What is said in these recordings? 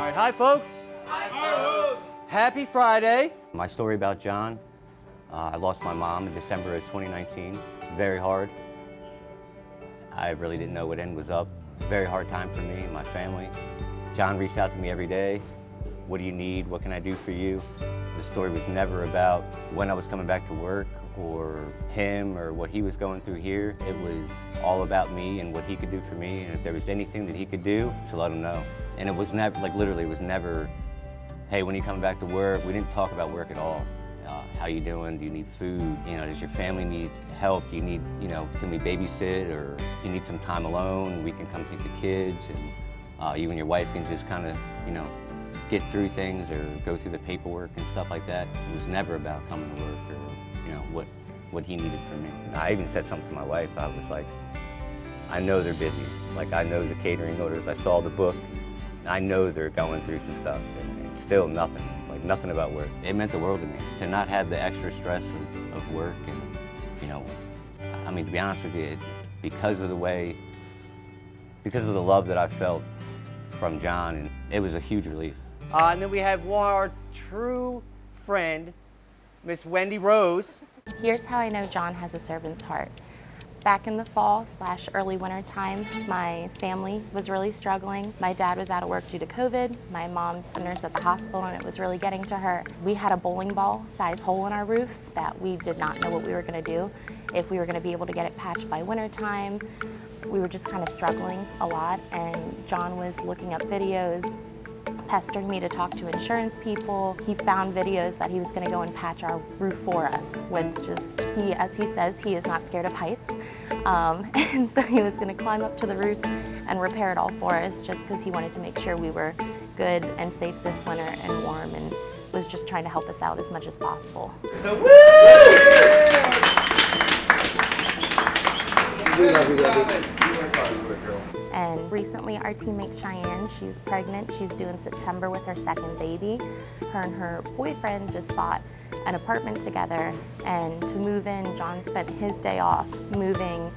right, hi folks. Hi. Happy Friday. My story about Jon, I lost my mom in December of 2019. Very hard. I really didn't know what end was up. It was a very hard time for me and my family. Jon reached out to me every day. What do you need? What can I do for you? The story was never about when I was coming back to work or him or what he was going through here. It was all about me and what he could do for me, and if there was anything that he could do, to let him know. And it was never, like literally, it was never, hey, when are you coming back to work? We didn't talk about work at all. How you doing? Do you need food? You know, does your family need help? Do you need, can we babysit, or do you need some time alone? We can come take the kids, and you and your wife can just kind of, get through things or go through the paperwork and stuff like that. It was never about coming to work or, what he needed from me. I even said something to my wife. I was like, I know they're busy. Like, I know the catering orders. I saw the book. I know they're going through some stuff, and still nothing. Like, nothing about work. It meant the world to me to not have the extra stress of work. And, I mean, to be honest with you, because of the love that I felt from Jon, and it was a huge relief. And then we have our true friend, Miss Wendy Rose. Here's how I know Jon has a servant's heart. Back in the fall/early winter time, my family was really struggling. My dad was out of work due to COVID. My mom's a nurse at the hospital, and it was really getting to her. We had a bowling ball size hole in our roof that we did not know what we were gonna do, if we were gonna be able to get it patched by winter time. We were just kind of struggling a lot, and Jon was looking up videos, pestering me to talk to insurance people. He found videos that he was going to go and patch our roof for us with just, as he says, he is not scared of heights. And so he was going to climb up to the roof and repair it all for us, just because he wanted to make sure we were good and safe this winter and warm, and was just trying to help us out as much as possible. So, woo! And recently our teammate Cheyenne, she's pregnant. She's due in September with her second baby. Her and her boyfriend just bought an apartment together, and to move in, Jon spent his day off moving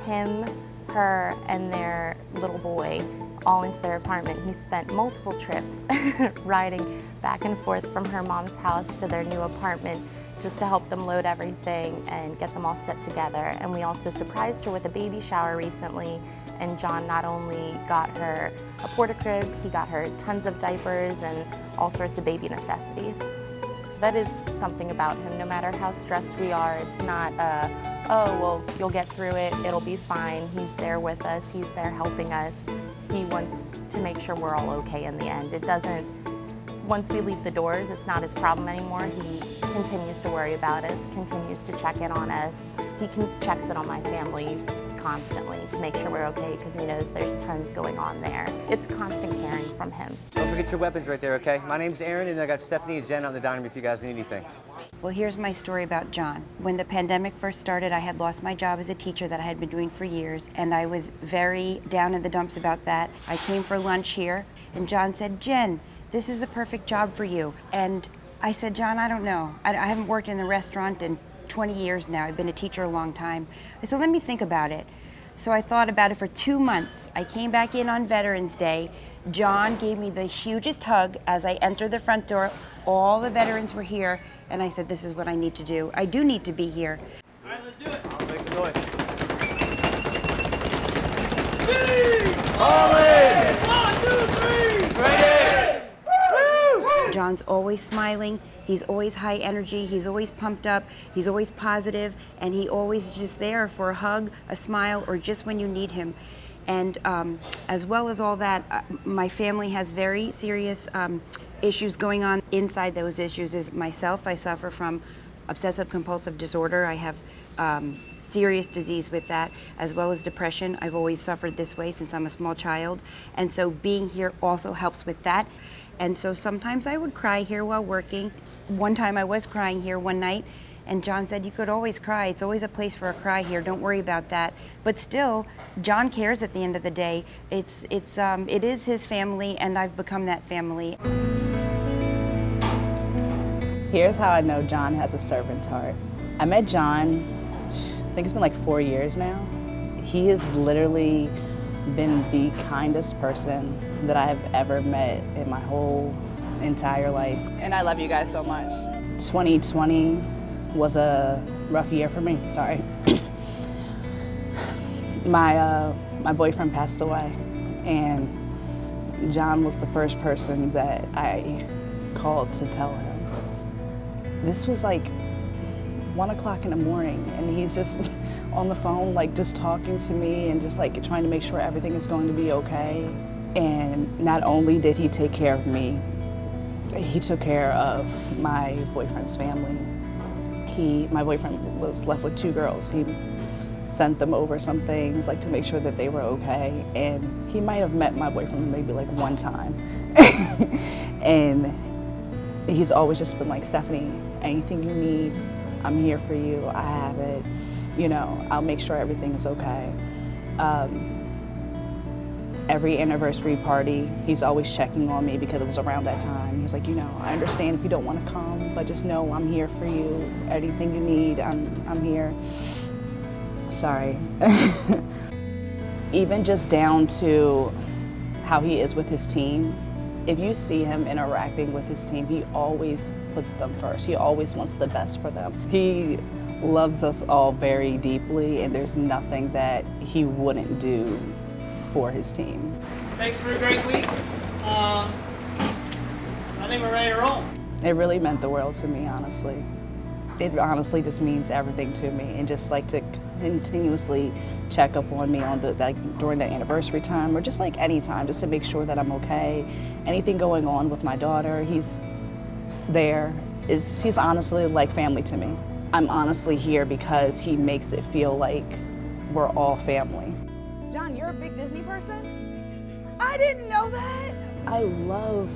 him, her, and their little boy all into their apartment. He spent multiple trips riding back and forth from her mom's house to their new apartment just to help them load everything and get them all set together. And we also surprised her with a baby shower recently, and Jon not only got her a porta-crib, he got her tons of diapers and all sorts of baby necessities. That is something about him. No matter how stressed we are, it's not oh, well, you'll get through it, it'll be fine. He's there with us, he's there helping us. He wants to make sure we're all okay in the end. It doesn't, once we leave the doors, it's not his problem anymore. He continues to worry about us, continues to check in on us. He checks in on my family constantly to make sure we're okay, because he knows there's tons going on there. It's constant caring from him. Don't forget your weapons right there, okay? My name's Aaron, and I got Stephanie and Jen on the dining room if you guys need anything. Well, here's my story about Jon. When the pandemic first started, I had lost my job as a teacher that I had been doing for years, and I was very down in the dumps about that. I came for lunch here, and Jon said, Jen, this is the perfect job for you. And I said, Jon, I don't know. I haven't worked in a restaurant in 20 years now. I've been a teacher a long time. I said, let me think about it. So I thought about it for 2 months. I came back in on Veterans Day. Jon gave me the hugest hug as I entered the front door. All the veterans were here, and I said, this is what I need to do. I do need to be here. All right, let's do it. I'll make some noise. All in! 1, 2, 3! Ready! Jon's always smiling, he's always high energy, he's always pumped up, he's always positive, and he always just there for a hug, a smile, or just when you need him. And as well as all that, my family has very serious issues going on. Inside those issues is myself. I suffer from obsessive compulsive disorder. I have serious disease with that, as well as depression. I've always suffered this way since I'm a small child. And so being here also helps with that. And so sometimes I would cry here while working. One time I was crying here one night, and Jon said, you could always cry. It's always a place for a cry here. Don't worry about that. But still, Jon cares at the end of the day. It is his family, and I've become that family. Here's how I know Jon has a servant's heart. I met Jon, I think it's been like 4 years now. He is literally been the kindest person that I have ever met in my whole entire life. And I love you guys so much. 2020 was a rough year for me, sorry. My boyfriend passed away, and Jon was the first person that I called to tell him. This was like 1 o'clock in the morning, and he's just on the phone, like just talking to me and just like trying to make sure everything is going to be okay. And not only did he take care of me, he took care of my boyfriend's family. My boyfriend was left with 2 girls. He sent them over some things like to make sure that they were okay. And he might have met my boyfriend maybe like 1 time. And he's always just been like, Stephanie, anything you need, I'm here for you, I have it. You know, I'll make sure everything is okay. Every anniversary party, he's always checking on me because it was around that time. He's like, you know, I understand if you don't want to come, but just know I'm here for you. Anything you need, I'm here. Sorry. Even just down to how he is with his team. If you see him interacting with his team, he always puts them first. He always wants the best for them. He loves us all very deeply, and there's nothing that he wouldn't do for his team. Thanks for a great week. I think we're ready to roll. It really meant the world to me, honestly. It honestly just means everything to me, and just like to continuously check up on me on during the anniversary time, or just like any time, just to make sure that I'm okay. Anything going on with my daughter, he's there. He's honestly like family to me. I'm honestly here because he makes it feel like we're all family. Jon, you're a big Disney person? I didn't know that. I love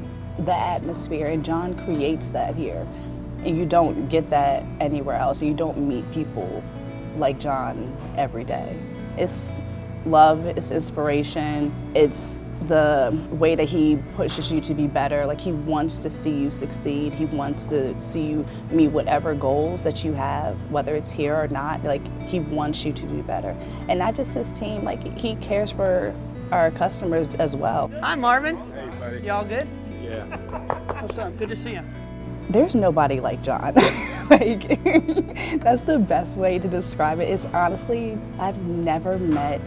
the atmosphere, and Jon creates that here. And you don't get that anywhere else. You don't meet people like Jon every day. It's love, it's inspiration, it's the way that he pushes you to be better. Like, he wants to see you succeed. He wants to see you meet whatever goals that you have, whether it's here or not. Like, he wants you to do better. And not just his team, like, he cares for our customers as well. Hi, Marvin. Hey, buddy. Y'all good? Yeah. What's up? Good to see you. There's nobody like Jon. Like, that's the best way to describe it. Is honestly, I've never met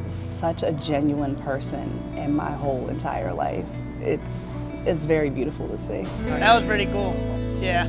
such a genuine person in my whole entire life. It's very beautiful to see. That was pretty cool. Yeah.